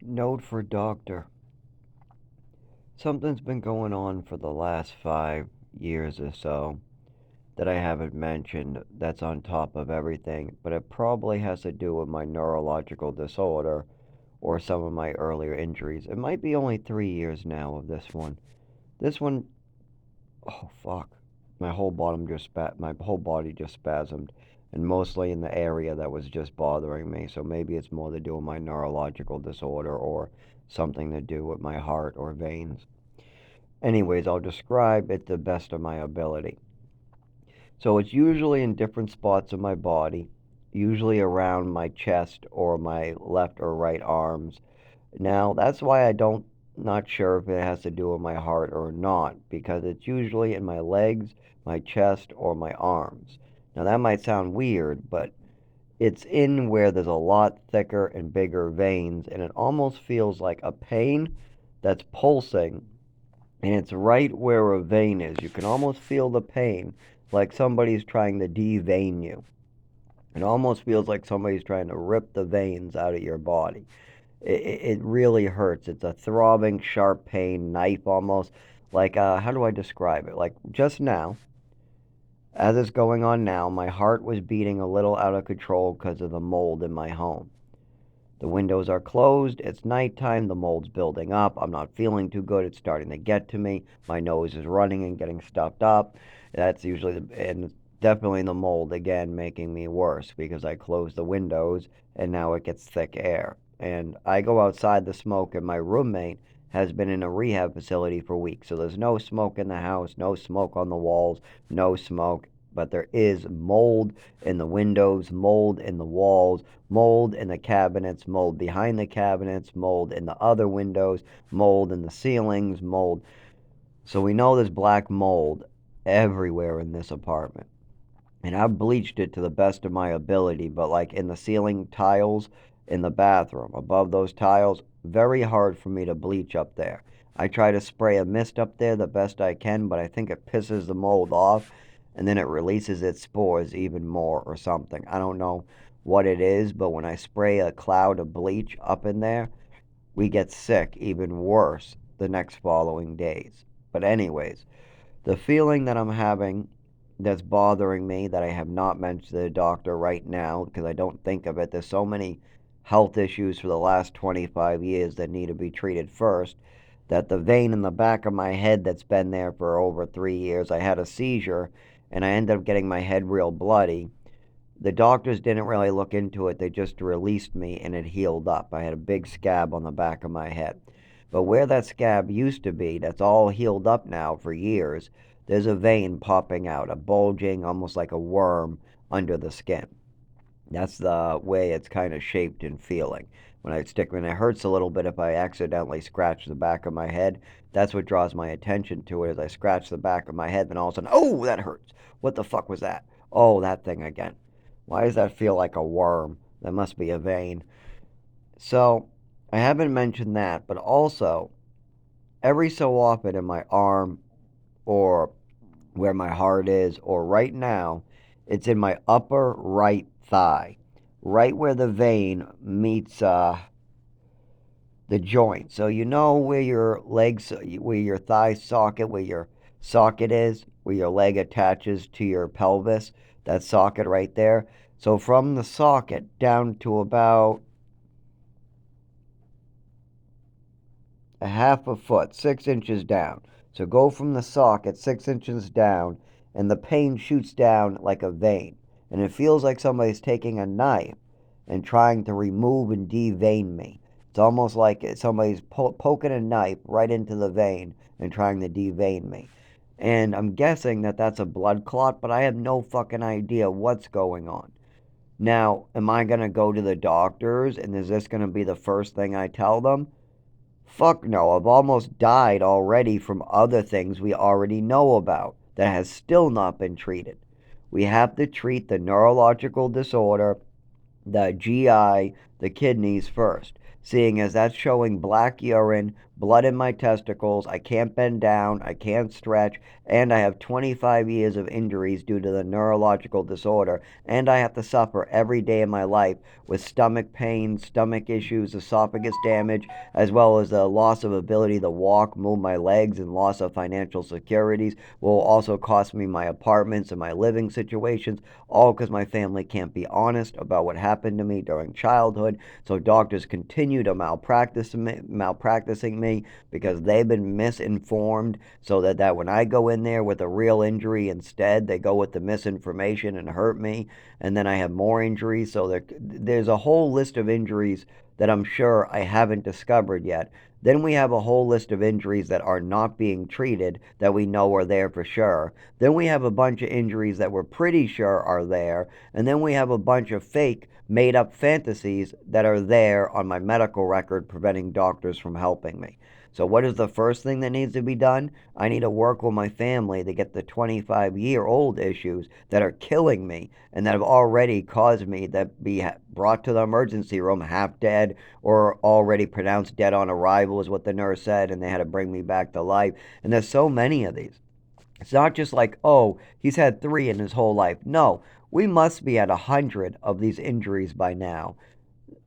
Note for doctor. Something's been going on for the last 5 years or so that I haven't mentioned that's on top of everything, but it probably has to do with my neurological disorder or some of my earlier injuries. It might be only 3 years now of this one. This one, oh fuck. My whole body just spasmed, and mostly in the area that was just bothering me. So maybe it's more to do with my neurological disorder or something to do with my heart or veins. Anyways, I'll describe it to the best of my ability. So it's usually in different spots of my body, usually around my chest or my left or right arms. Now, that's why I don't not sure if it has to do with my heart or not, because it's usually in my legs, my chest, or my arms. Now, that might sound weird, but it's in where there's a lot thicker and bigger veins, and it almost feels like a pain that's pulsing, and it's right where a vein is. You can almost feel the pain, like somebody's trying to devein you. It almost feels like somebody's trying to rip the veins out of your body. It really hurts. It's a throbbing, sharp pain, knife almost. Like, how do I describe it? Like, just now, as it's going on now, my heart was beating a little out of control because of the mold in my home. The windows are closed. It's nighttime. The mold's building up. I'm not feeling too good. It's starting to get to me. My nose is running and getting stuffed up. That's usually, and definitely the mold again making me worse because I closed the windows and now it gets thick air. And I go outside the smoke, and my roommate has been in a rehab facility for weeks. So there's no smoke in the house, no smoke on the walls, no smoke. But there is mold in the windows, mold in the walls, mold in the cabinets, mold behind the cabinets, mold in the other windows, mold in the ceilings, mold. So we know there's black mold everywhere in this apartment. And I've bleached it to the best of my ability, but like in the ceiling tiles in the bathroom, above those tiles, very hard for me to bleach up there. I try to spray a mist up there the best I can, but I think it pisses the mold off and then it releases its spores even more or something. I don't know what it is, but when I spray a cloud of bleach up in there, we get sick even worse the next following days. But, anyways, the feeling that I'm having that's bothering me that I have not mentioned to the doctor right now because I don't think of it. There's so many health issues for the last 25 years that need to be treated first. That the vein in the back of my head that's been there for over 3 years, I had a seizure and I ended up getting my head real bloody. The doctors didn't really look into it, they just released me and it healed up. I had a big scab on the back of my head. But where that scab used to be, that's all healed up now for years, there's a vein popping out, a bulging, almost like a worm under the skin. That's the way it's kind of shaped and feeling. When it hurts a little bit if I accidentally scratch the back of my head. That's what draws my attention to it. As I scratch the back of my head, then all of a sudden, oh, that hurts. What the fuck was that? Oh, that thing again. Why does that feel like a worm? That must be a vein. So, I haven't mentioned that, but also, every so often in my arm or where my heart is, or right now, it's in my upper right thigh, right where the vein meets the joint. So you know where your legs, where your thigh socket, where your socket is, where your leg attaches to your pelvis, that socket right there. So from the socket down to about a half a foot, 6 inches down. So go from the socket 6 inches down, and the pain shoots down like a vein. And it feels like somebody's taking a knife and trying to remove and devein me. It's almost like somebody's poking a knife right into the vein and trying to devein me. And I'm guessing that that's a blood clot, but I have no fucking idea what's going on. Now, am I going to go to the doctors and is this going to be the first thing I tell them? Fuck no, I've almost died already from other things we already know about that has still not been treated. We have to treat the neurological disorder, the GI, the kidneys first, seeing as that's showing black urine, blood in my testicles, I can't bend down, I can't stretch, and I have 25 years of injuries due to the neurological disorder, and I have to suffer every day of my life with stomach pain, stomach issues, esophagus damage, as well as the loss of ability to walk, move my legs, and loss of financial securities will also cost me my apartments and my living situations, all because my family can't be honest about what happened to me during childhood. So doctors continue to malpracticing me because they've been misinformed, so that when I go in there with a real injury, instead they go with the misinformation and hurt me, and then I have more injuries. So there's a whole list of injuries that I'm sure I haven't discovered yet. Then we have a whole list of injuries that are not being treated that we know are there for sure. Then we have a bunch of injuries that we're pretty sure are there. And then we have a bunch of fake, made up fantasies that are there on my medical record, preventing doctors from helping me. So, what is the first thing that needs to be done? I need to work with my family to get the 25-year-old issues that are killing me and that have already caused me to be brought to the emergency room half dead or already pronounced dead on arrival, is what the nurse said, and they had to bring me back to life. And there's so many of these. It's not just like, oh, he's had 3 in his whole life. No, we must be at 100 of these injuries by now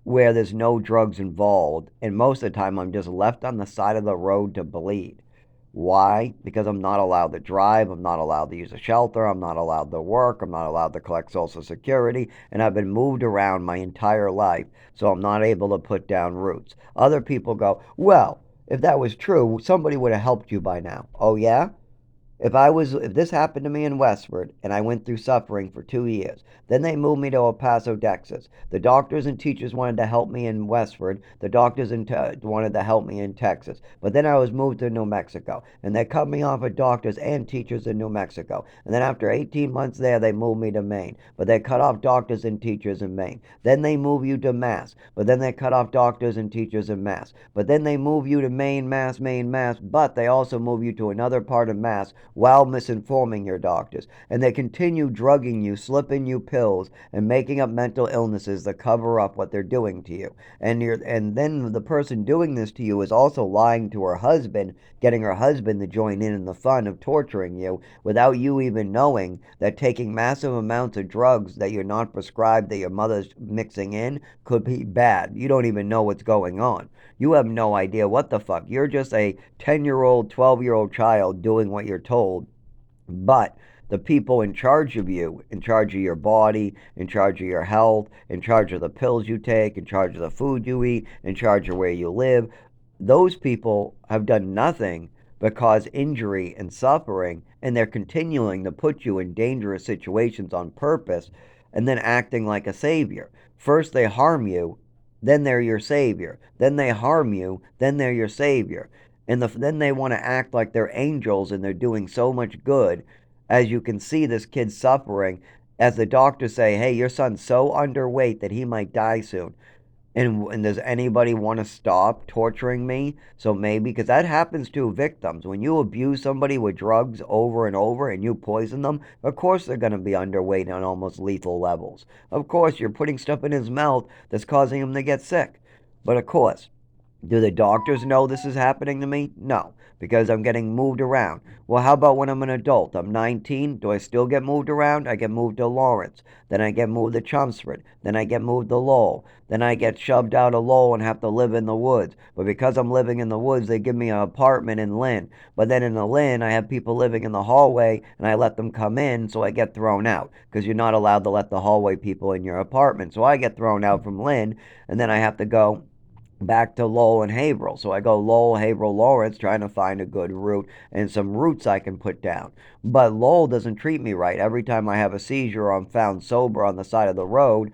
where there's no drugs involved, and most of the time I'm just left on the side of the road to bleed. Why? Because I'm not allowed to drive, I'm not allowed to use a shelter, I'm not allowed to work, I'm not allowed to collect Social Security, and I've been moved around my entire life, so I'm not able to put down roots. Other people go, well, if that was true, somebody would have helped you by now. Oh, yeah? If this happened to me in Westford and I went through suffering for 2 years, then they moved me to El Paso, Texas. The doctors and teachers wanted to help me in Westford. The doctors wanted to help me in Texas. But then I was moved to New Mexico, and they cut me off of doctors and teachers in New Mexico. And then after 18 months there, they moved me to Maine. But they cut off doctors and teachers in Maine. Then they move you to Mass. But then they cut off doctors and teachers in Mass. But then they move you to Maine, Mass, Maine, Mass. But they also move you to another part of Mass while misinforming your doctors. And they continue drugging you, slipping you pills, and making up mental illnesses to cover up what they're doing to you. And then the person doing this to you is also lying to her husband, getting her husband to join in the fun of torturing you without you even knowing that taking massive amounts of drugs that you're not prescribed, that your mother's mixing in, could be bad. You don't even know what's going on. You have no idea what the fuck. You're just a 10-year-old, 12-year-old child doing what you're told. But the people in charge of you, in charge of your body, in charge of your health, in charge of the pills you take, in charge of the food you eat, in charge of where you live, those people have done nothing but cause injury and suffering, and they're continuing to put you in dangerous situations on purpose and then acting like a savior. First they harm you, then they're your savior. Then they harm you, then they're your savior. And then they want to act like they're angels and they're doing so much good. As you can see this kid suffering, as the doctors say, hey, your son's so underweight that he might die soon. And does anybody want to stop torturing me? So maybe, because that happens to victims. When you abuse somebody with drugs over and over and you poison them, of course they're going to be underweight on almost lethal levels. Of course, you're putting stuff in his mouth that's causing him to get sick. But of course, do the doctors know this is happening to me? No, because I'm getting moved around. Well, how about when I'm an adult? I'm 19. Do I still get moved around? I get moved to Lawrence. Then I get moved to Chelmsford. Then I get moved to Lowell. Then I get shoved out of Lowell and have to live in the woods. But because I'm living in the woods, they give me an apartment in Lynn. But then in the Lynn, I have people living in the hallway, and I let them come in, so I get thrown out. Because you're not allowed to let the hallway people in your apartment. So I get thrown out from Lynn, and then I have to go back to Lowell and Haverhill. So I go Lowell, Haverhill, Lawrence, trying to find a good route and some roots I can put down. But Lowell doesn't treat me right. Every time I have a seizure or I'm found sober on the side of the road,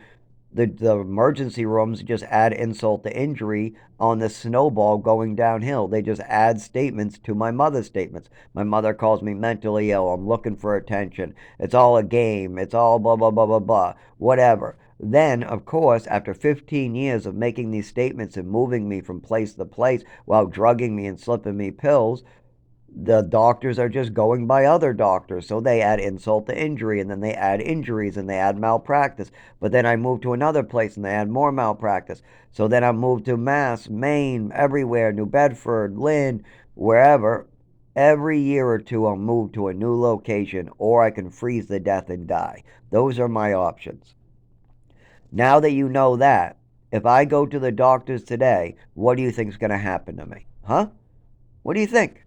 the emergency rooms just add insult to injury on the snowball going downhill. They just add statements to my mother's statements. My mother calls me mentally ill. I'm looking for attention. It's all a game. It's all blah, blah, blah, blah, blah. Whatever. Then, of course, after 15 years of making these statements and moving me from place to place while drugging me and slipping me pills, the doctors are just going by other doctors. So they add insult to injury, and then they add injuries, and they add malpractice. But then I move to another place and they add more malpractice. So then I move to Mass, Maine, everywhere, New Bedford, Lynn, wherever. Every year or two, I'll move to a new location, or I can freeze to death and die. Those are my options. Now that you know that, if I go to the doctors today, what do you think is going to happen to me? Huh? What do you think?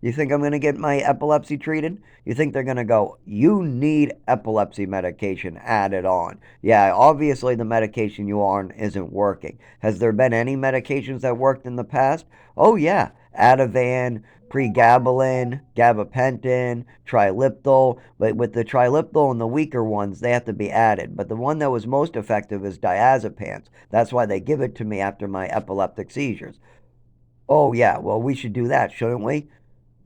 You think I'm going to get my epilepsy treated? You think they're going to go, you need epilepsy medication added on? Yeah, obviously the medication you are on isn't working. Has there been any medications that worked in the past? Oh, yeah. Ativan, pregabalin, gabapentin, triliptal. But with the triliptal and the weaker ones, they have to be added. But the one that was most effective is diazepams. That's why they give it to me after my epileptic seizures. Oh, yeah. Well, we should do that, shouldn't we?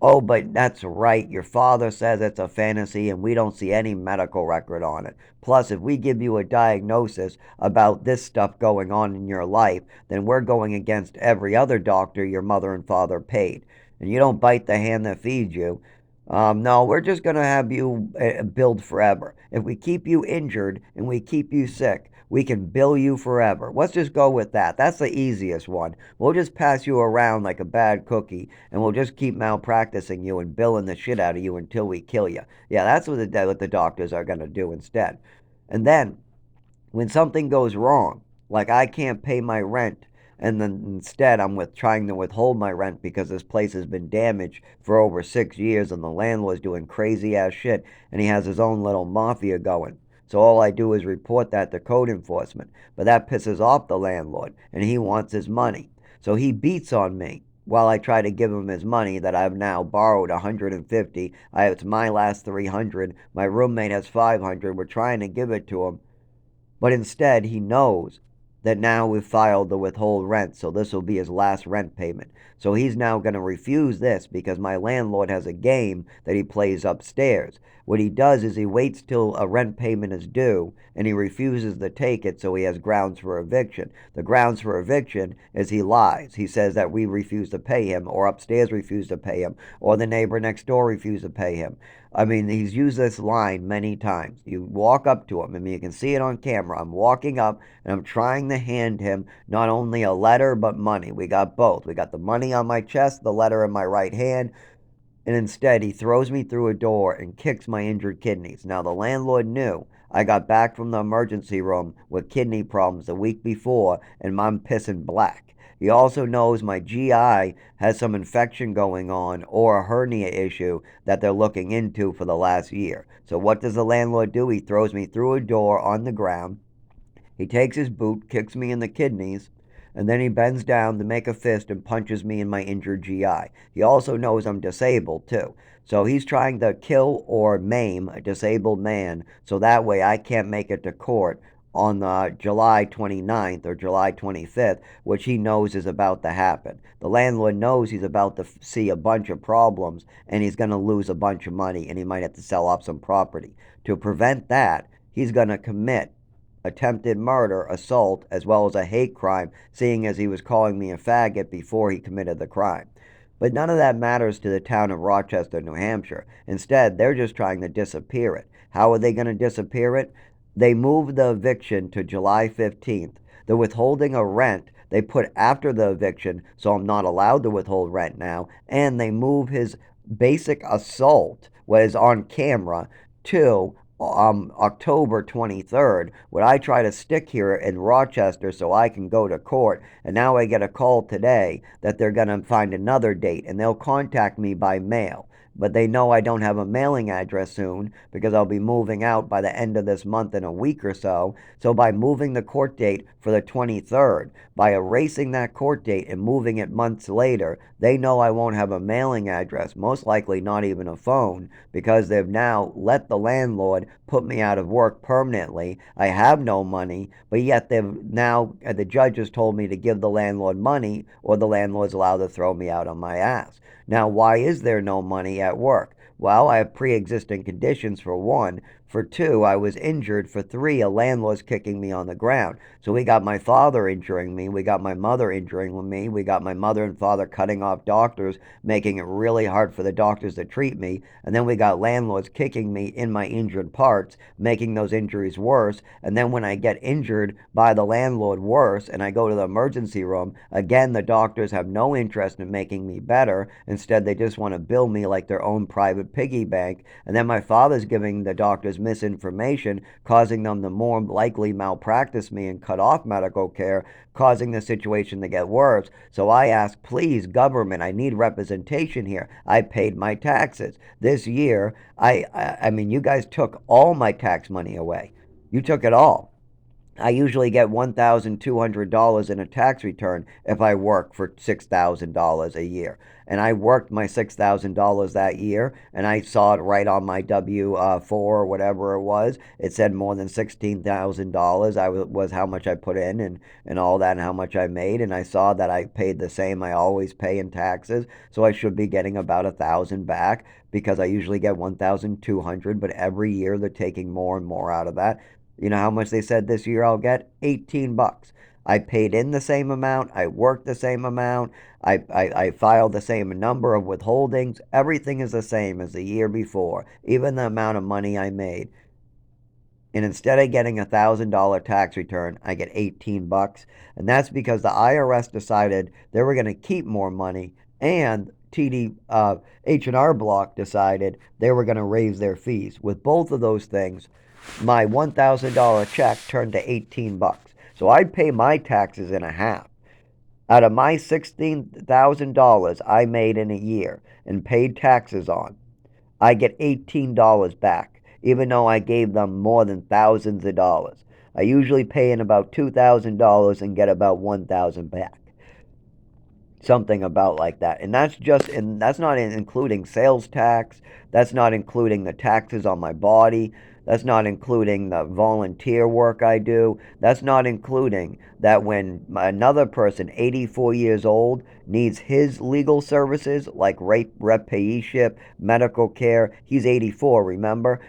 Oh, but that's right. Your father says it's a fantasy and we don't see any medical record on it. Plus, if we give you a diagnosis about this stuff going on in your life, then we're going against every other doctor your mother and father paid. And you don't bite the hand that feeds you. No, we're just going to have you billed forever. If we keep you injured and we keep you sick, we can bill you forever. Let's just go with that. That's the easiest one. We'll just pass you around like a bad cookie, and we'll just keep malpracticing you and billing the shit out of you until we kill you. Yeah, that's what the doctors are going to do instead. And then, when something goes wrong, like I can't pay my rent, and then instead I'm trying to withhold my rent because this place has been damaged for over 6 years and the landlord's doing crazy ass shit and he has his own little mafia going. So all I do is report that to code enforcement. But that pisses off the landlord and he wants his money. So he beats on me while I try to give him his money that I've now borrowed 150. It's my last 300. My roommate has 500. We're trying to give it to him. But instead, he knows that now we've filed the withhold rent, so this will be his last rent payment. So he's now going to refuse this because my landlord has a game that he plays upstairs. What he does is he waits till a rent payment is due and he refuses to take it, so he has grounds for eviction. The grounds for eviction is he lies. He says that we refuse to pay him, or upstairs refuse to pay him, or the neighbor next door refused to pay him. I mean, he's used this line many times. You walk up to him, I mean, you can see it on camera. I'm walking up and I'm trying to hand him not only a letter but money. We got both. We got the money on my chest, the letter in my right hand, and instead he throws me through a door and kicks my injured kidneys. Now, the landlord knew I got back from the emergency room with kidney problems the week before and I'm pissing black. He also knows my GI has some infection going on or a hernia issue that they're looking into for the last year. So what does the landlord do? He throws me through a door on the ground. He takes his boot, kicks me in the kidneys, and then he bends down to make a fist and punches me in my injured GI. He also knows I'm disabled, too. So he's trying to kill or maim a disabled man so that way I can't make it to court on July 29th or July 25th, which he knows is about to happen. The landlord knows he's about to see a bunch of problems and he's going to lose a bunch of money and he might have to sell off some property. To prevent that, he's going to commit attempted murder, assault, as well as a hate crime, seeing as he was calling me a faggot before he committed the crime. But none of that matters to the town of Rochester, New Hampshire. Instead, they're just trying to disappear it. How are they going to disappear it? They moved the eviction to July 15th. The withholding of rent they put after the eviction, so I'm not allowed to withhold rent now. And they move his basic assault, what is on camera, to October 23rd, when I try to stick here in Rochester so I can go to court. And now I get a call today that they're going to find another date and they'll contact me by mail. But they know I don't have a mailing address soon because I'll be moving out by the end of this month in a week or so. So by moving the court date for the 23rd, by erasing that court date and moving it months later, they know I won't have a mailing address, most likely not even a phone, because they've now let the landlord put me out of work permanently. I have no money, but yet the judge has told me to give the landlord money or the landlord's allowed to throw me out on my ass. Now, why is there no money at work? Well, I have pre-existing conditions for one. For two, I was injured. For three, a landlord's kicking me on the ground. So we got my father injuring me. We got my mother injuring me. We got my mother and father cutting off doctors, making it really hard for the doctors to treat me. And then we got landlords kicking me in my injured parts, making those injuries worse. And then when I get injured by the landlord worse and I go to the emergency room, again, the doctors have no interest in making me better. Instead, they just want to bill me like their own private piggy bank. And then my father's giving the doctors misinformation, causing them to more likely malpractice me and cut off medical care, causing the situation to get worse. So I ask, please, government, I need representation here. I paid my taxes. This year, I mean, you guys took all my tax money away. You took it all. I usually get $1,200 in a tax return if I work for $6,000 a year. And I worked my $6,000 that year, and I saw it right on my W-4 or whatever it was. It said more than $16,000. Was how much I put in and all that and how much I made. And I saw that I paid the same I always pay in taxes. So I should be getting about 1,000 back because I usually get 1,200, but every year they're taking more and more out of that. You know how much they said this year I'll get? $18. I paid in the same amount. I worked the same amount. I filed the same number of withholdings. Everything is the same as the year before, even the amount of money I made. And instead of getting $1,000 tax return, I get $18. And that's because the IRS decided they were going to keep more money, and H&R Block decided they were going to raise their fees. With both of those things, my $1,000 check turned to $18. So I'd pay my taxes in a half. Out of my $16,000 I made in a year and paid taxes on, I get $18 back, even though I gave them more than thousands of dollars. I usually pay in about $2,000 and get about $1,000 back. Something about like that. And that's not including sales tax. That's not including the taxes on my body. That's not including the volunteer work I do. That's not including that when another person, 84 years old, needs his legal services like rep-payee-ship, medical care. He's 84, remember?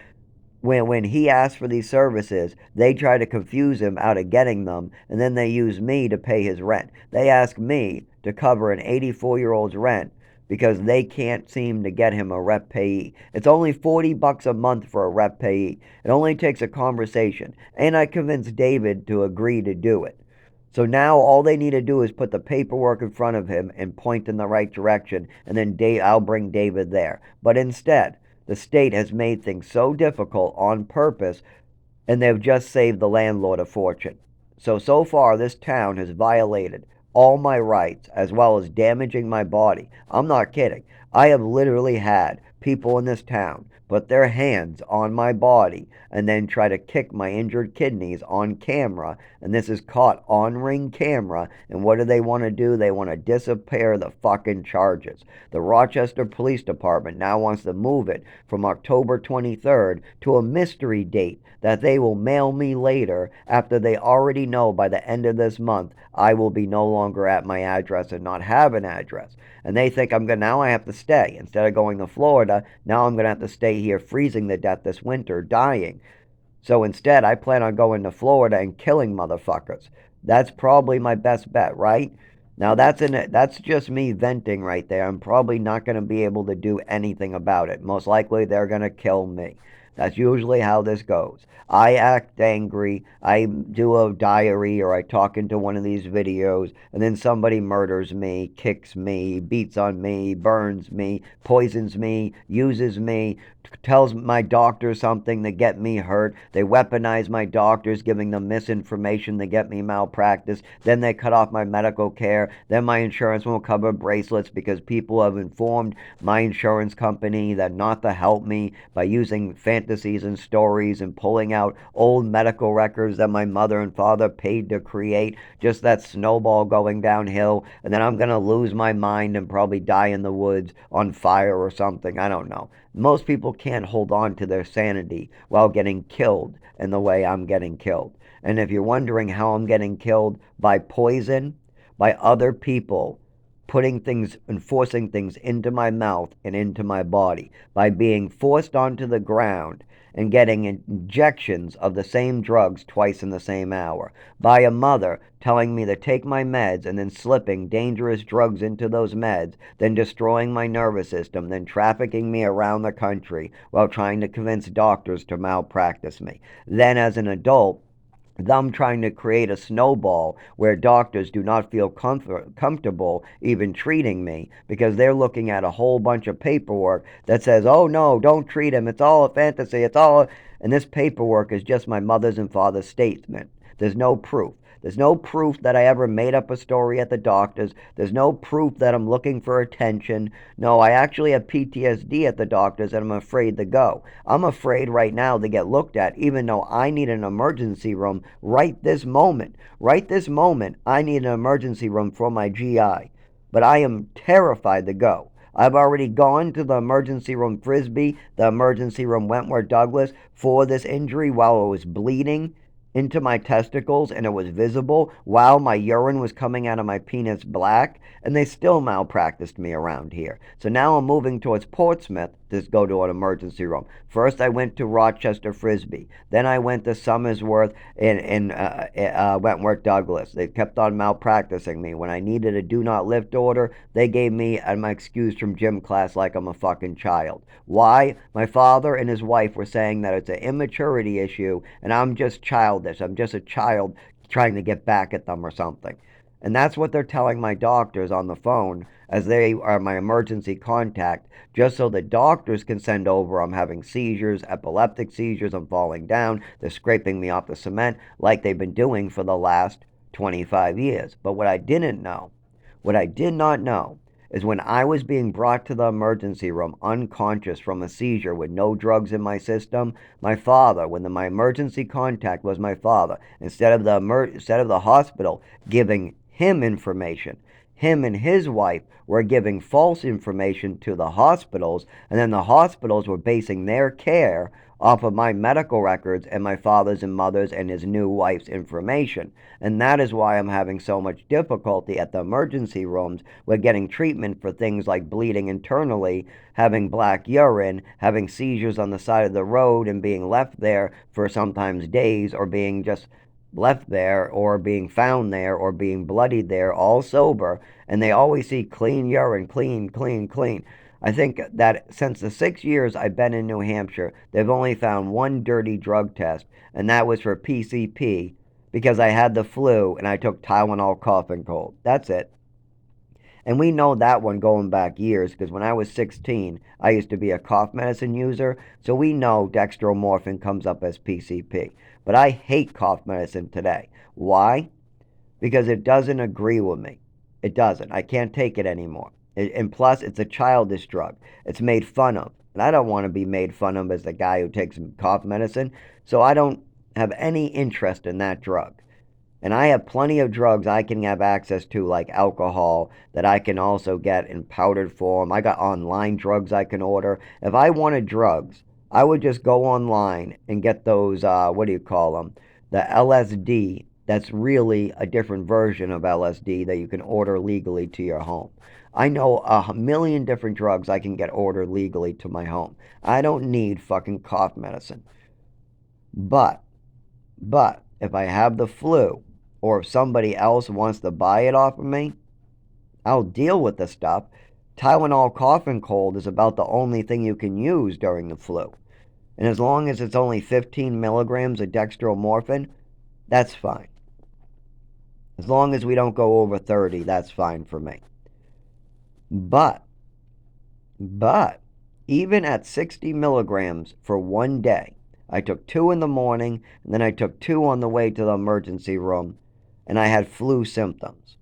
When he asks for these services, they try to confuse him out of getting them, and then they use me to pay his rent. They ask me to cover an 84-year-old's rent because they can't seem to get him a rep payee. It's only $40 a month for a rep payee. It only takes a conversation, and I convinced David to agree to do it. So now all they need to do is put the paperwork in front of him and point in the right direction, and then I'll bring David there. But instead, the state has made things so difficult on purpose, and they've just saved the landlord a fortune. So far, this town has violated all my rights as well as damaging my body. I'm not kidding. I have literally had people in this town put their hands on my body and then try to kick my injured kidneys on camera. And this is caught on Ring camera. And what do they want to do? They want to disappear the fucking charges. The Rochester Police Department now wants to move it from October 23rd to a mystery date that they will mail me later after they already know by the end of this month I will be no longer at my address and not have an address. And they think now I have to stay. Instead of going to Florida, now I'm going to have to stay here freezing to death this winter, dying. So instead, I plan on going to Florida and killing motherfuckers. That's probably my best bet, right? Now that's just me venting right there. I'm probably not going to be able to do anything about it. Most likely they're going to kill me. That's usually how this goes. I act angry, I do a diary, or I talk into one of these videos, and then somebody murders me, kicks me, beats on me, burns me, poisons me, uses me, tells my doctor something to get me hurt. They weaponize my doctors, giving them misinformation to get me malpractice. Then they cut off my medical care. Then my insurance won't cover bracelets because people have informed my insurance company that not to help me by using fantasies and stories and pulling out old medical records that my mother and father paid to create. Just that snowball going downhill. And then I'm going to lose my mind and probably die in the woods on fire or something. I don't know. Most people can't hold on to their sanity while getting killed in the way I'm getting killed. And if you're wondering how I'm getting killed, by poison, by other people putting things and forcing things into my mouth and into my body, by being forced onto the ground and getting injections of the same drugs twice in the same hour, by a mother telling me to take my meds and then slipping dangerous drugs into those meds, then destroying my nervous system, then trafficking me around the country while trying to convince doctors to malpractice me. Then, as an adult, them trying to create a snowball where doctors do not feel comfortable even treating me because they're looking at a whole bunch of paperwork that says, oh no, don't treat him, it's all a fantasy, it's all. And this paperwork is just my mother's and father's statement. There's no proof. There's no proof that I ever made up a story at the doctor's. There's no proof that I'm looking for attention. No, I actually have PTSD at the doctor's and I'm afraid to go. I'm afraid right now to get looked at, even though I need an emergency room right this moment. Right this moment, I need an emergency room for my GI. But I am terrified to go. I've already gone to the emergency room Frisbee, the emergency room Wentworth Douglas for this injury while it was bleeding into my testicles and it was visible while my urine was coming out of my penis black, and they still malpracticed me around here. So now I'm moving towards Portsmouth to go to an emergency room. First I went to Rochester Frisbee, then I went to Somersworth in Wentworth Douglas. They kept on malpracticing me. When I needed a do not lift order, they gave me my excuse from gym class like I'm a fucking child. Why? My father and his wife were saying that it's an immaturity issue and I'm just childish. I'm just a child trying to get back at them or something. And that's what they're telling my doctors on the phone as they are my emergency contact, just so the doctors can send over I'm having seizures, epileptic seizures, I'm falling down, they're scraping me off the cement like they've been doing for the last 25 years. But what I did not know, is when I was being brought to the emergency room unconscious from a seizure with no drugs in my system, my father, my emergency contact was my father, instead of the hospital giving him information, him and his wife were giving false information to the hospitals, and then the hospitals were basing their care off of my medical records and my father's and mother's and his new wife's information. And that is why I'm having so much difficulty at the emergency rooms with getting treatment for things like bleeding internally, having black urine, having seizures on the side of the road and being left there for sometimes days, or being just left there, or being found there, or being bloodied there, all sober. And they always see clean urine, clean, clean, clean. I think that since the 6 years I've been in New Hampshire, they've only found one dirty drug test, and that was for PCP because I had the flu and I took Tylenol cough and cold. That's it. And we know that one going back years because when I was 16, I used to be a cough medicine user, so we know dextromorphin comes up as PCP. But I hate cough medicine today. Why? Because it doesn't agree with me. It doesn't. I can't take it anymore. And plus, it's a childish drug. It's made fun of. And I don't want to be made fun of as the guy who takes cough medicine, so I don't have any interest in that drug. And I have plenty of drugs I can have access to, like alcohol, that I can also get in powdered form. I got online drugs I can order. If I wanted drugs, I would just go online and get those, what do you call them? The LSD. That's really a different version of LSD that you can order legally to your home. I know a million different drugs I can get ordered legally to my home. I don't need fucking cough medicine. But if I have the flu, or if somebody else wants to buy it off of me, I'll deal with the stuff. Tylenol cough and cold is about the only thing you can use during the flu. And as long as it's only 15 milligrams of dextromorphin, that's fine. As long as we don't go over 30, that's fine for me. But, even at 60 milligrams for one day, I took 2 in the morning, and then I took 2 on the way to the emergency room, and I had flu symptoms.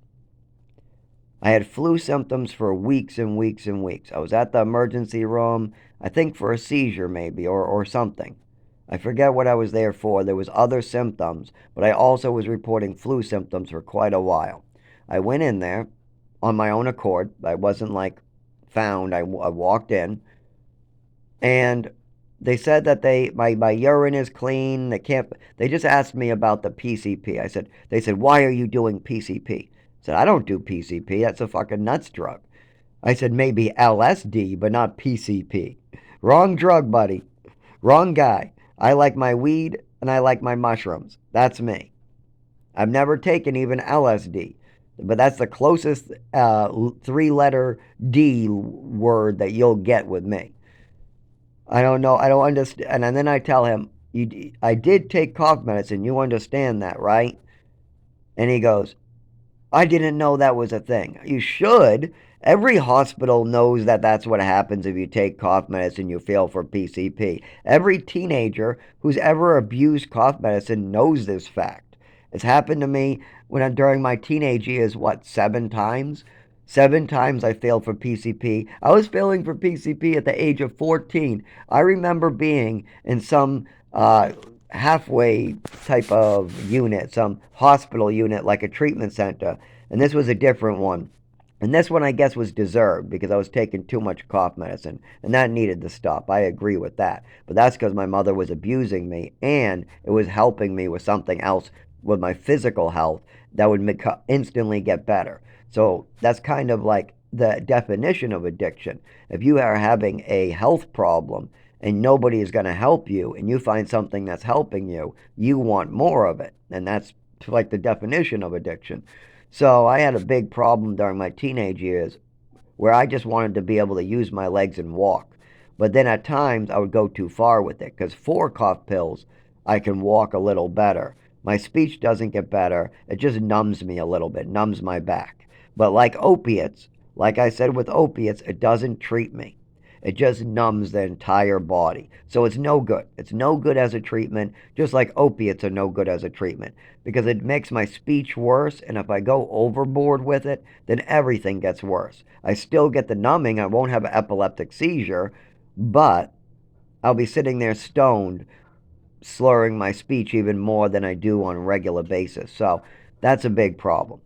I had flu symptoms for weeks and weeks and weeks. I was at the emergency room, I think for a seizure maybe, or something. I forget what I was there for. There was other symptoms, but I also was reporting flu symptoms for quite a while. I went in there on my own accord. I wasn't like found. I walked in, and they said that my urine is clean. They just asked me about the PCP. They said, why are you doing PCP? said, I don't do PCP. That's a fucking nuts drug. I said, maybe LSD, but not PCP. Wrong drug, buddy. Wrong guy. I like my weed and I like my mushrooms. That's me. I've never taken even LSD, but that's the closest three-letter D word that you'll get with me. I don't know. I don't understand. And then I tell him, I did take cough medicine. You understand that, right? And he goes, I didn't know that was a thing. You should. Every hospital knows that that's what happens if you take cough medicine, you fail for PCP. Every teenager who's ever abused cough medicine knows this fact. It's happened to me during my teenage years, what, 7 times? 7 times I failed for PCP. I was failing for PCP at the age of 14. I remember being in some halfway type of unit, some hospital unit like a treatment center, and this was a different one. And this one, I guess, was deserved because I was taking too much cough medicine, and that needed to stop. I agree with that. But that's because my mother was abusing me, and it was helping me with something else with my physical health that would instantly get better. So that's kind of like the definition of addiction. If you are having a health problem and nobody is going to help you, and you find something that's helping you, you want more of it. And that's like the definition of addiction. So I had a big problem during my teenage years where I just wanted to be able to use my legs and walk. But then at times I would go too far with it because 4 cough pills, I can walk a little better. My speech doesn't get better. It just numbs me a little bit, numbs my back. But like opiates, like I said with opiates, it doesn't treat me. It just numbs the entire body. So it's no good. It's no good as a treatment, just like opiates are no good as a treatment, because it makes my speech worse, and if I go overboard with it, then everything gets worse. I still get the numbing. I won't have an epileptic seizure, but I'll be sitting there stoned, slurring my speech even more than I do on a regular basis. So that's a big problem.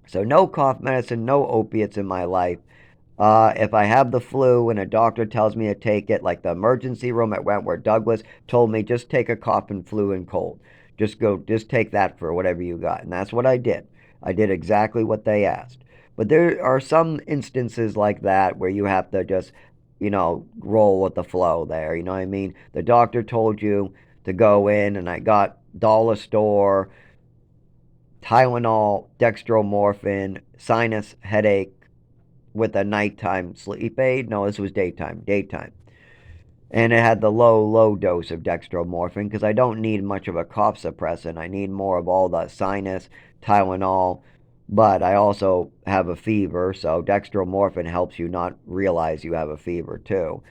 So no cough medicine, no opiates in my life. If I have the flu and a doctor tells me to take it, like the emergency room at Wentworth Douglas told me, just take a cough and flu and cold. Just take that for whatever you got. And that's what I did. I did exactly what they asked. But there are some instances like that where you have to just, roll with the flow there. You know what I mean? The doctor told you to go in, and I got dollar store, Tylenol, dextromorphin, sinus headache, with a nighttime sleep aid. No, this was daytime. And it had the low dose of dextromorphin because I don't need much of a cough suppressant. I need more of all the sinus, Tylenol, but I also have a fever, so dextromorphin helps you not realize you have a fever too.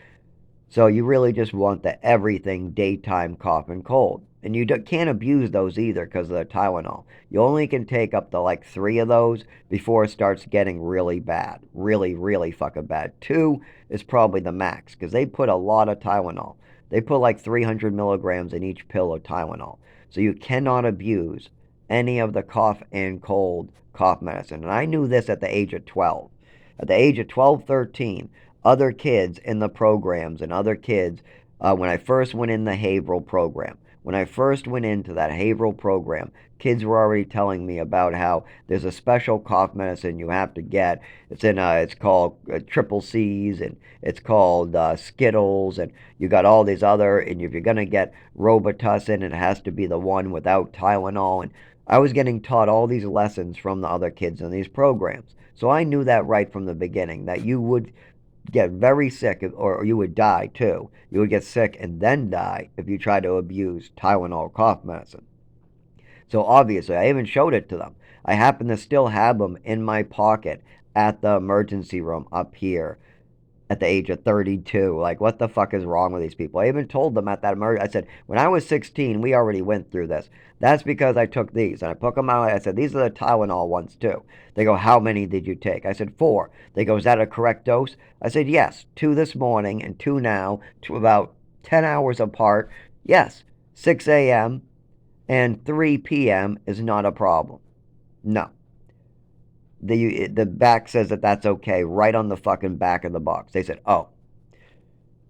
So you really just want the everything daytime cough and cold. And you can't abuse those either because of the Tylenol. You only can take up to like 3 of those before it starts getting really bad. Really, really fucking bad. 2 is probably the max because they put a lot of Tylenol. They put like 300 milligrams in each pill of Tylenol. So you cannot abuse any of the cough and cold cough medicine. And I knew this at the age of 12. At the age of 12, 13, other kids in the programs and other kids, when I first went in the behavioral program, when I first went into that behavioral program, kids were already telling me about how there's a special cough medicine you have to get. It's called triple C's, and it's called Skittles, and you got all these other, and if you're going to get Robitussin, it has to be the one without Tylenol. And I was getting taught all these lessons from the other kids in these programs. So I knew that right from the beginning, that you would get very sick, or you would die too. You would get sick and then die if you try to abuse Tylenol cough medicine. So obviously, I even showed it to them. I happen to still have them in my pocket at the emergency room up here at the age of 32. Like, what the fuck is wrong with these people? I even told them at that emergency, I said, when I was 16, we already went through this. That's because I took these. And I took them out. I said, these are the Tylenol ones, too. They go, how many did you take? I said, 4. They go, is that a correct dose? I said, yes. 2 this morning and 2 now, to about 10 hours apart. Yes. 6 a.m. and 3 p.m. is not a problem. No. The back says that that's okay, right on the fucking back of the box. They said, oh.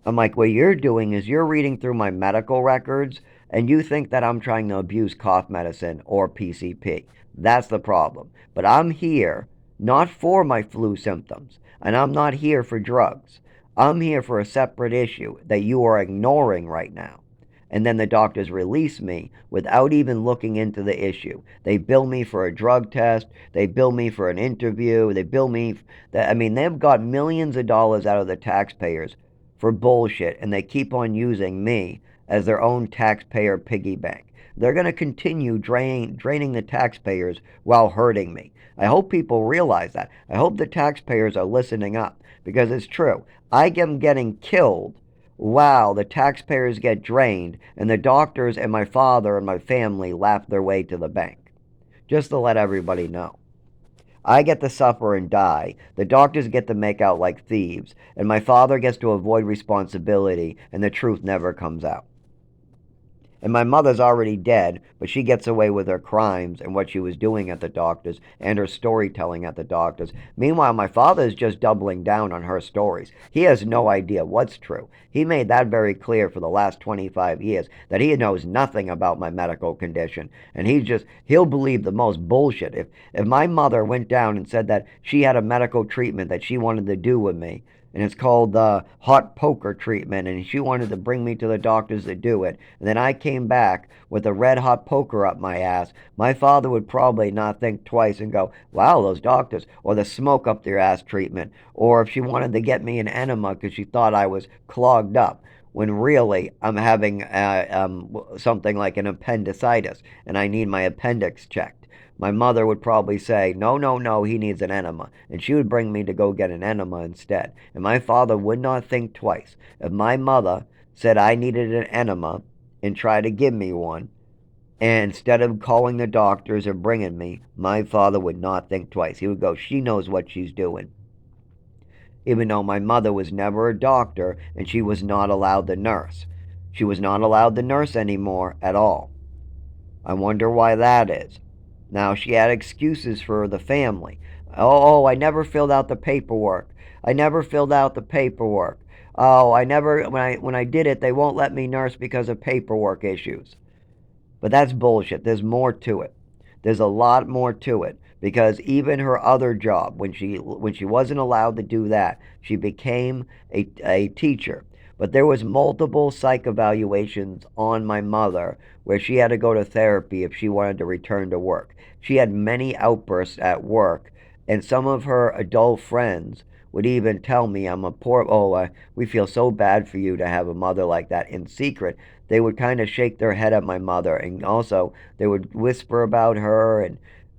I'm like, what you're doing is you're reading through my medical records and you think that I'm trying to abuse cough medicine or PCP. That's the problem. But I'm here not for my flu symptoms, and I'm not here for drugs. I'm here for a separate issue that you are ignoring right now. And then the doctors release me without even looking into the issue. They bill me for a drug test. They bill me for an interview. They bill me. I mean, they've got millions of dollars out of the taxpayers for bullshit, and they keep on using me as their own taxpayer piggy bank. They're going to continue draining the taxpayers while hurting me. I hope people realize that. I hope the taxpayers are listening up, because it's true. I am getting killed while the taxpayers get drained, and the doctors and my father and my family laugh their way to the bank. Just to let everybody know. I get to suffer and die. The doctors get to make out like thieves, and my father gets to avoid responsibility, and the truth never comes out. And my mother's already dead, but she gets away with her crimes and what she was doing at the doctors and her storytelling at the doctors. Meanwhile, my father is just doubling down on her stories. He has no idea what's true. He made that very clear for the last 25 years, that he knows nothing about my medical condition. And he'll believe the most bullshit. If my mother went down and said that she had a medical treatment that she wanted to do with me, and it's called the hot poker treatment, and she wanted to bring me to the doctors to do it, and then I came back with a red hot poker up my ass, my father would probably not think twice and go, wow, those doctors, or the smoke up their ass treatment, or if she wanted to get me an enema because she thought I was clogged up, when really I'm having something like an appendicitis and I need my appendix checked. My mother would probably say, no, no, no, he needs an enema. And she would bring me to go get an enema instead. And my father would not think twice. If my mother said I needed an enema and tried to give me one, and instead of calling the doctors or bringing me, my father would not think twice. He would go, she knows what she's doing. Even though my mother was never a doctor and she was not allowed to nurse. She was not allowed to nurse anymore at all. I wonder why that is. Now, she had excuses for the family. Oh, I never filled out the paperwork. I never filled out the paperwork. Oh, when I did it, they won't let me nurse because of paperwork issues. But that's bullshit. There's more to it. There's a lot more to it. Because even her other job, when she wasn't allowed to do that, she became a teacher. But there was multiple psych evaluations on my mother where she had to go to therapy if she wanted to return to work. She had many outbursts at work, and some of her adult friends would even tell me, we feel so bad for you to have a mother like that in secret. They would kind of shake their head at my mother, and also they would whisper about her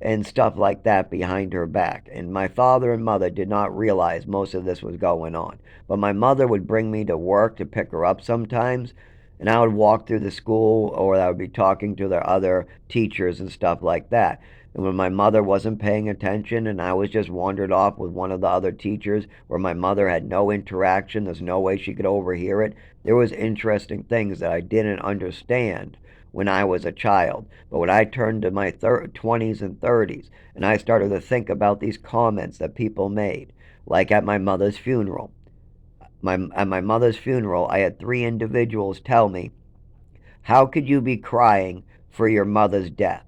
and stuff like that behind her back. And my father and mother did not realize most of this was going on. But my mother would bring me to work to pick her up sometimes, and I would walk through the school, or I would be talking to their other teachers and stuff like that. And when my mother wasn't paying attention and I was just wandered off with one of the other teachers where my mother had no interaction, there's no way she could overhear it, there was interesting things that I didn't understand when I was a child. But when I turned to my 20s and 30s and I started to think about these comments that people made, like at my mother's funeral. At my mother's funeral, I had 3 individuals tell me, how could you be crying for your mother's death?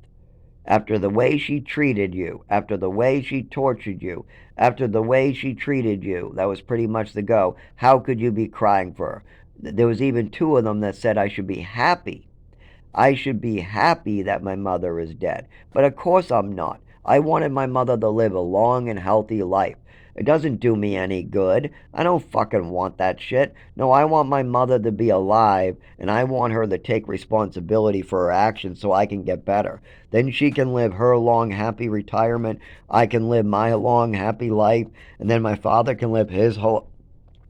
After the way she treated you, after the way she tortured you, after the way she treated you, that was pretty much the go, how could you be crying for her? There was even 2 of them that said I should be happy. I should be happy that my mother is dead. But of course I'm not. I wanted my mother to live a long and healthy life. It doesn't do me any good. I don't fucking want that shit. No, I want my mother to be alive, and I want her to take responsibility for her actions so I can get better. Then she can live her long, happy retirement. I can live my long, happy life, and then my father can live his whole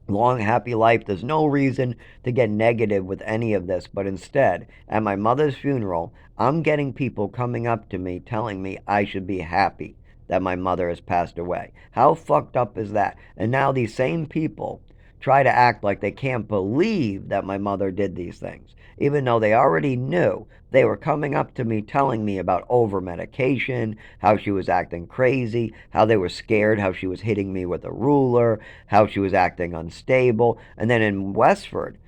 long, happy life. There's no reason to get negative with any of this, but instead, at my mother's funeral, I'm getting people coming up to me telling me I should be happy that my mother has passed away. How fucked up is that? And now these same people try to act like they can't believe that my mother did these things, even though they already knew. They were coming up to me telling me about over-medication, how she was acting crazy, how they were scared, how she was hitting me with a ruler, how she was acting unstable. And then in Westford,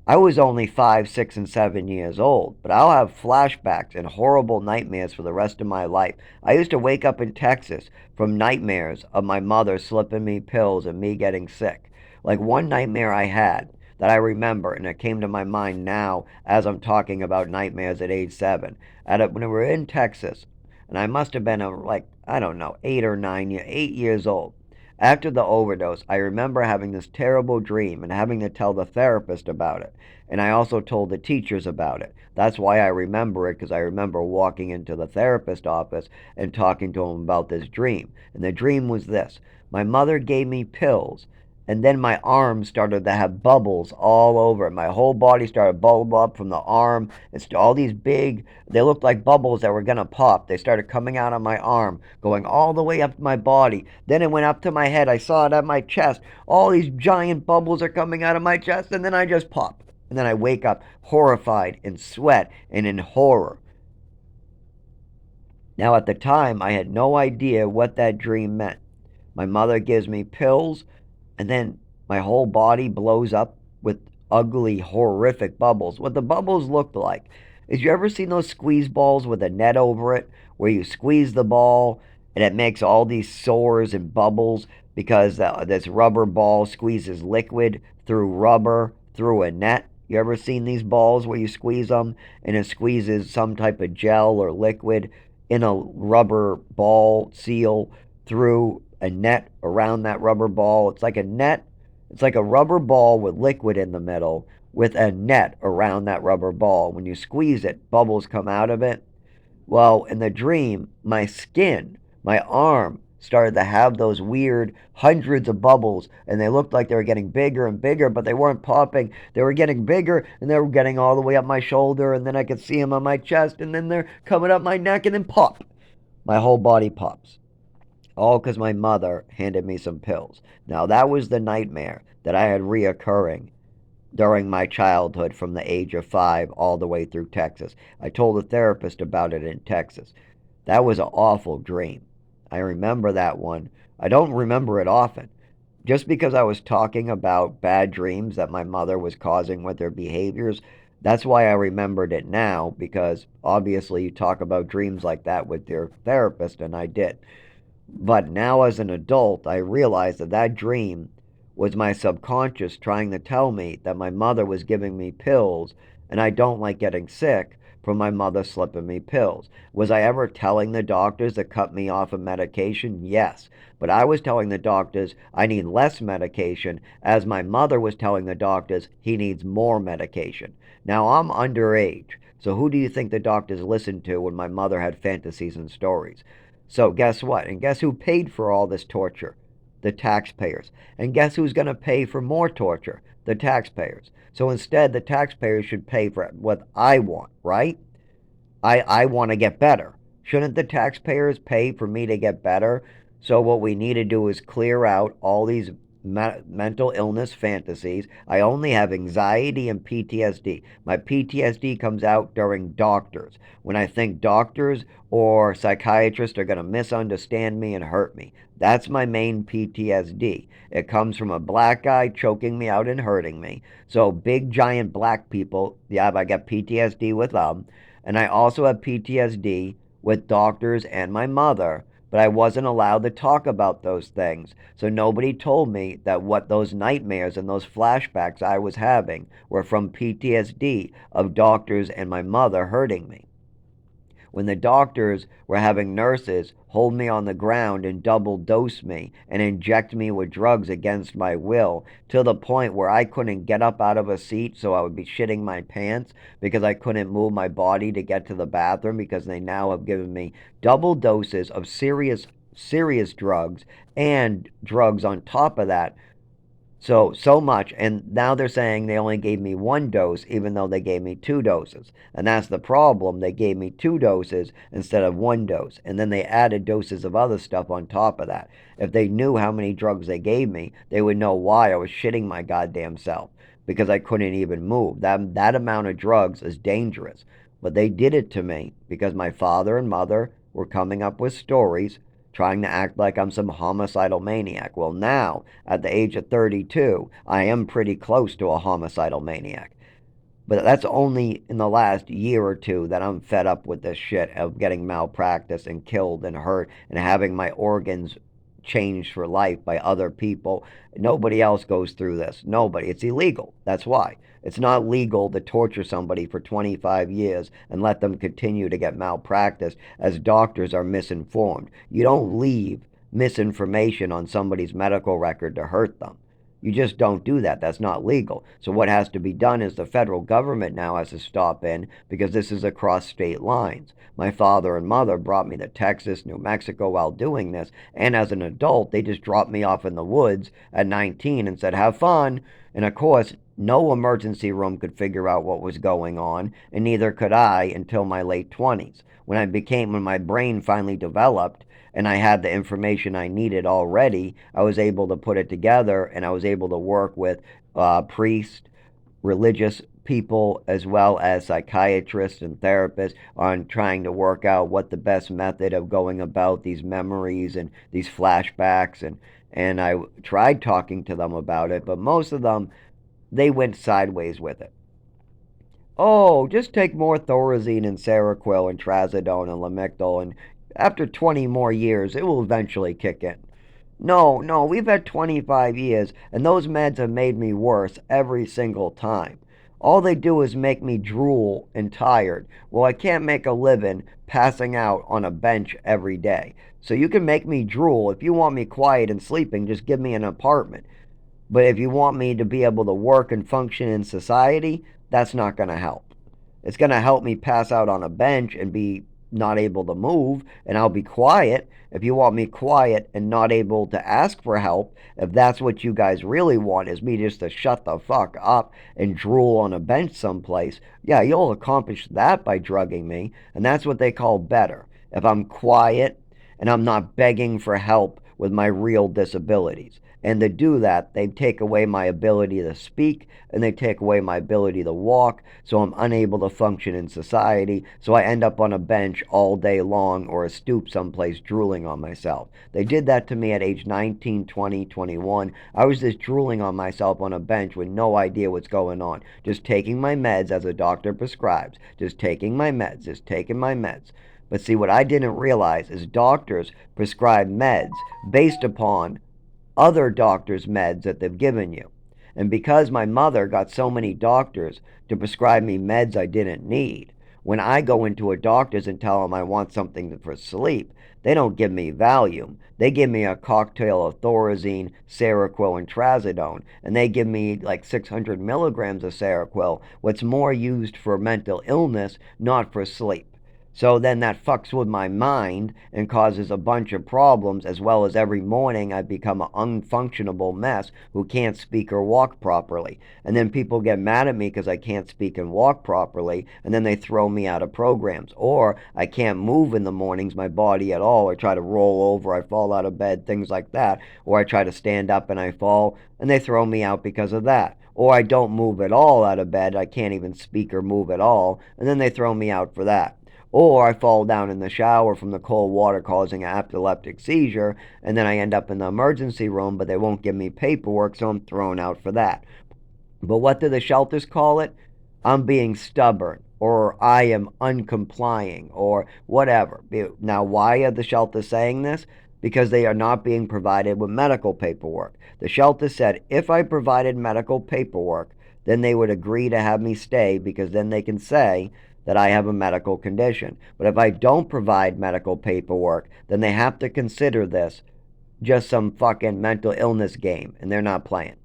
I was only 5, 6, and 7 years old, but I'll have flashbacks and horrible nightmares for the rest of my life. I used to wake up in Texas from nightmares of my mother slipping me pills and me getting sick. Like one nightmare I had that I remember, and it came to my mind now as I'm talking about nightmares at age 7. When we were in Texas, and I must have been like, I don't know, 8 years old. After the overdose, I remember having this terrible dream and having to tell the therapist about it. And I also told the teachers about it. That's why I remember it, because I remember walking into the therapist office and talking to him about this dream. And the dream was this: my mother gave me pills, and then my arms started to have bubbles all over it. My whole body started bubbling up from the arm. It's all these big, they looked like bubbles that were going to pop. They started coming out of my arm, going all the way up to my body. Then it went up to my head. I saw it at my chest. All these giant bubbles are coming out of my chest, and then I just pop. And then I wake up horrified in sweat and in horror. Now, at the time, I had no idea what that dream meant. My mother gives me pills, and then my whole body blows up with ugly, horrific bubbles. What the bubbles looked like is, you ever seen those squeeze balls with a net over it, where you squeeze the ball and it makes all these sores and bubbles because this rubber ball squeezes liquid through rubber through a net? You ever seen these balls where you squeeze them and it squeezes some type of gel or liquid in a rubber ball seal through a net around that rubber ball? It's like a net. It's like a rubber ball with liquid in the middle with a net around that rubber ball. When you squeeze it, bubbles come out of it. Well, in the dream, my skin, my arm, started to have those weird hundreds of bubbles, and they looked like they were getting bigger and bigger, but they weren't popping. They were getting bigger, and they were getting all the way up my shoulder, and then I could see them on my chest, and then they're coming up my neck, and then pop. My whole body pops. All because my mother handed me some pills. Now, that was the nightmare that I had reoccurring during my childhood from the age of 5 all the way through Texas. I told a therapist about it in Texas. That was an awful dream. I remember that one. I don't remember it often. Just because I was talking about bad dreams that my mother was causing with her behaviors, that's why I remembered it now, because obviously you talk about dreams like that with your therapist, and I did. But now as an adult, I realized that that dream was my subconscious trying to tell me that my mother was giving me pills, and I don't like getting sick from my mother slipping me pills. Was I ever telling the doctors to cut me off of medication? Yes. But I was telling the doctors I need less medication, as my mother was telling the doctors he needs more medication. Now, I'm underage, so who do you think the doctors listened to when my mother had fantasies and stories? So guess what? And guess who paid for all this torture? The taxpayers. And guess who's going to pay for more torture? The taxpayers. So instead, the taxpayers should pay for what I want, right? I want to get better. Shouldn't the taxpayers pay for me to get better? So what we need to do is clear out all these mental illness fantasies. I only have anxiety and PTSD. My PTSD comes out during doctors, when I think doctors or psychiatrists are going to misunderstand me and hurt me. That's my main PTSD. It comes from a black guy choking me out and hurting me. So big giant black people, yeah, I get PTSD with them. And I also have PTSD with doctors and my mother, but I wasn't allowed to talk about those things. So nobody told me that what those nightmares and those flashbacks I was having were from PTSD of doctors and my mother hurting me. When the doctors were having nurses hold me on the ground and double dose me and inject me with drugs against my will, to the point where I couldn't get up out of a seat, so I would be shitting my pants because I couldn't move my body to get to the bathroom, because they now have given me double doses of serious drugs and drugs on top of that. So much, and now they're saying they only gave me 1 dose, even though they gave me 2 doses. And that's the problem. They gave me 2 doses instead of 1 dose, and then they added doses of other stuff on top of that. If they knew how many drugs they gave me, they would know why I was shitting my goddamn self, because I couldn't even move. That amount of drugs is dangerous. But they did it to me because my father and mother were coming up with stories trying to act like I'm some homicidal maniac. Well, now, at the age of 32, I am pretty close to a homicidal maniac. But that's only in the last year or two that I'm fed up with this shit of getting malpractice and killed and hurt and having my organs changed for life by other people. Nobody else goes through this. Nobody. It's illegal. That's why. It's not legal to torture somebody for 25 years and let them continue to get malpractice as doctors are misinformed. You don't leave misinformation on somebody's medical record to hurt them. You just don't do that. That's not legal. So what has to be done is the federal government now has to stop in because this is across state lines. My father and mother brought me to Texas, New Mexico while doing this, and as an adult, they just dropped me off in the woods at 19 and said, have fun. And of course, no emergency room could figure out what was going on, and neither could I until my late 20s. When my brain finally developed, and I had the information I needed already, I was able to put it together, and I was able to work with priests, religious people, as well as psychiatrists and therapists on trying to work out what the best method of going about these memories and these flashbacks. And I tried talking to them about it, but most of them, they went sideways with it. Oh, just take more Thorazine and Seroquel and Trazodone and Lamictal, and after 20 more years, it will eventually kick in. No, no, we've had 25 years, and those meds have made me worse every single time. All they do is make me drool and tired. Well, I can't make a living passing out on a bench every day. So you can make me drool. If you want me quiet and sleeping, just give me an apartment. But if you want me to be able to work and function in society, that's not going to help. It's going to help me pass out on a bench and be not able to move, and I'll be quiet. If you want me quiet and not able to ask for help, if that's what you guys really want, is me just to shut the fuck up and drool on a bench someplace, yeah, you'll accomplish that by drugging me, and that's what they call better. If I'm quiet and I'm not begging for help with my real disabilities. And to do that, they take away my ability to speak, and they take away my ability to walk, so I'm unable to function in society, so I end up on a bench all day long or a stoop someplace drooling on myself. They did that to me at age 19, 20, 21. I was just drooling on myself on a bench with no idea what's going on, just taking my meds as a doctor prescribes, just taking my meds, just taking my meds. But see, what I didn't realize is doctors prescribe meds based upon other doctors' meds that they've given you. And because my mother got so many doctors to prescribe me meds I didn't need, when I go into a doctor's and tell them I want something for sleep, they don't give me Valium. They give me a cocktail of Thorazine, Seroquel, and Trazodone, and they give me like 600 milligrams of Seroquel, what's more used for mental illness, not for sleep. So then that fucks with my mind and causes a bunch of problems, as well as every morning I become an unfunctionable mess who can't speak or walk properly. And then people get mad at me because I can't speak and walk properly, and then they throw me out of programs. Or I can't move in the mornings, my body at all. I try to roll over, I fall out of bed, things like that. Or I try to stand up and I fall, and they throw me out because of that. Or I don't move at all out of bed, I can't even speak or move at all, and then they throw me out for that. Or I fall down in the shower from the cold water causing an epileptic seizure, and then I end up in the emergency room, but they won't give me paperwork, so I'm thrown out for that. But what do the shelters call it? I'm being stubborn, or I am uncomplying, or whatever. Now, why are the shelters saying this? Because they are not being provided with medical paperwork. The shelter said if I provided medical paperwork, then they would agree to have me stay, because then they can say that I have a medical condition. But if I don't provide medical paperwork, then they have to consider this just some fucking mental illness game, and they're not playing.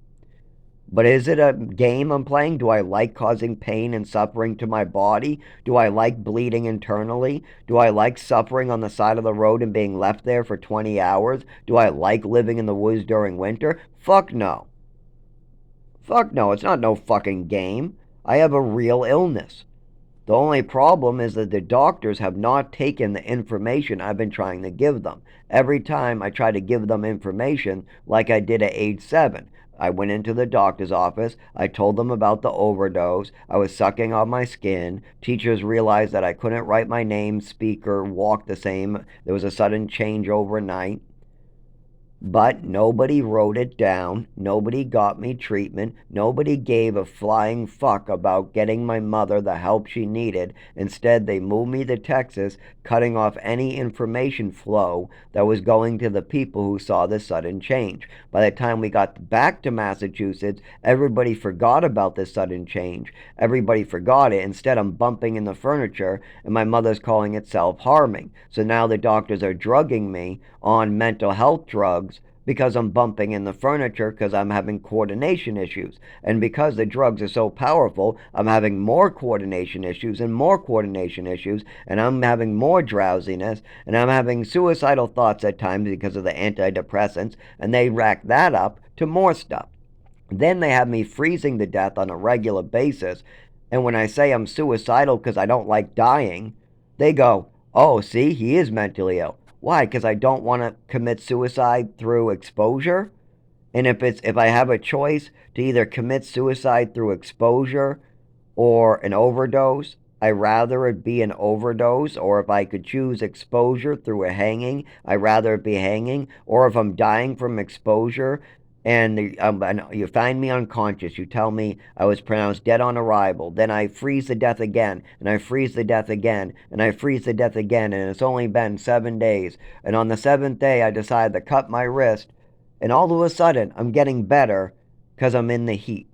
But is it a game I'm playing? Do I like causing pain and suffering to my body? Do I like bleeding internally? Do I like suffering on the side of the road and being left there for 20 hours? Do I like living in the woods during winter? Fuck no. Fuck no, it's not no fucking game. I have a real illness. The only problem is that the doctors have not taken the information I've been trying to give them. Every time I try to give them information, like I did at age 7, I went into the doctor's office, I told them about the overdose, I was sucking on my skin, teachers realized that I couldn't write my name, speak, or walk the same. There was a sudden change overnight. But nobody wrote it down. Nobody got me treatment. Nobody gave a flying fuck about getting my mother the help she needed. Instead, they moved me to Texas, cutting off any information flow that was going to the people who saw the sudden change. By the time we got back to Massachusetts, everybody forgot about this sudden change. Everybody forgot it. Instead, I'm bumping in the furniture, and my mother's calling it self-harming. So now the doctors are drugging me on mental health drugs because I'm bumping in the furniture because I'm having coordination issues. And because the drugs are so powerful, I'm having more coordination issues and more coordination issues, and I'm having more drowsiness, and I'm having suicidal thoughts at times because of the antidepressants, and they rack that up to more stuff. Then they have me freezing to death on a regular basis, and when I say I'm suicidal because I don't like dying, they go, oh, see, he is mentally ill. Why? Because I don't want to commit suicide through exposure? And if I have a choice to either commit suicide through exposure or an overdose, I rather it be an overdose. Or if I could choose exposure through a hanging, I rather it be hanging. Or if I'm dying from exposure and you find me unconscious, you tell me I was pronounced dead on arrival, then I freeze to death again, and I freeze to death again, and I freeze to death again, and it's only been 7 days. And on the seventh day, I decide to cut my wrist, and all of a sudden, I'm getting better because I'm in the heat.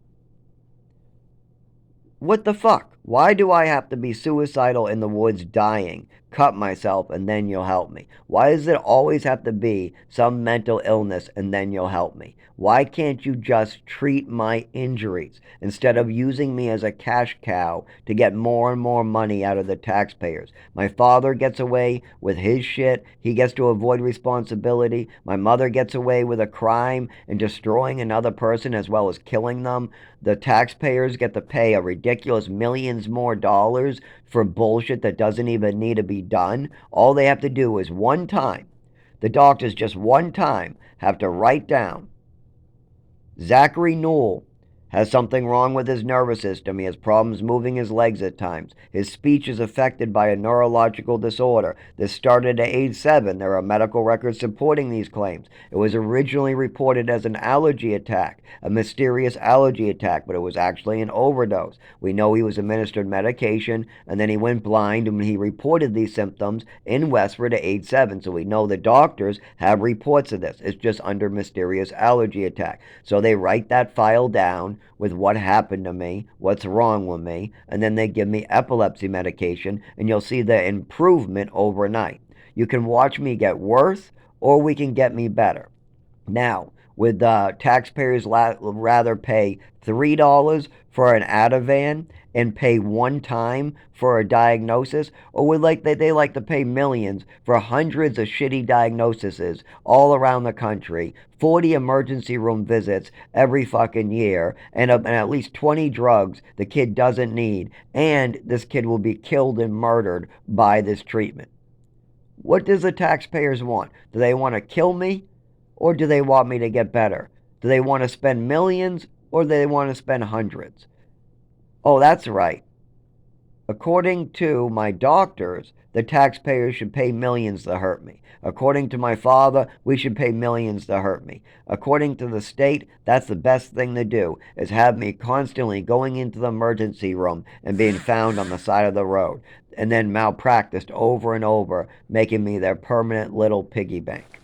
What the fuck? Why do I have to be suicidal in the woods dying, cut myself, and then you'll help me? Why does it always have to be some mental illness and then you'll help me? Why can't you just treat my injuries instead of using me as a cash cow to get more and more money out of the taxpayers? My father gets away with his shit. He gets to avoid responsibility. My mother gets away with a crime and destroying another person as well as killing them. The taxpayers get to pay a ridiculous millions more dollars for bullshit that doesn't even need to be done. All they have to do is one time, the doctors just one time have to write down Zachary Newell has something wrong with his nervous system. He has problems moving his legs at times. His speech is affected by a neurological disorder. This started at age 7. There are medical records supporting these claims. It was originally reported as an allergy attack, a mysterious allergy attack, but it was actually an overdose. We know he was administered medication, and then he went blind when he reported these symptoms in Westford at age 7. So we know the doctors have reports of this. It's just under mysterious allergy attack. So they write that file down with what happened to me, what's wrong with me, and then they give me epilepsy medication, and you'll see the improvement overnight. You can watch me get worse, or we can get me better. Now, would taxpayers rather pay $3 for an Ativan and pay one time for a diagnosis, or would they like to pay millions for hundreds of shitty diagnoses all around the country, 40 emergency room visits every fucking year, and at least 20 drugs the kid doesn't need, and this kid will be killed and murdered by this treatment? What does the taxpayers want? Do they want to kill me, or do they want me to get better? Do they want to spend millions, or do they want to spend hundreds? Oh, that's right. According to my doctors, the taxpayers should pay millions to hurt me. According to my father, we should pay millions to hurt me. According to the state, that's the best thing to do, is have me constantly going into the emergency room and being found on the side of the road, and then malpracticed over and over, making me their permanent little piggy bank.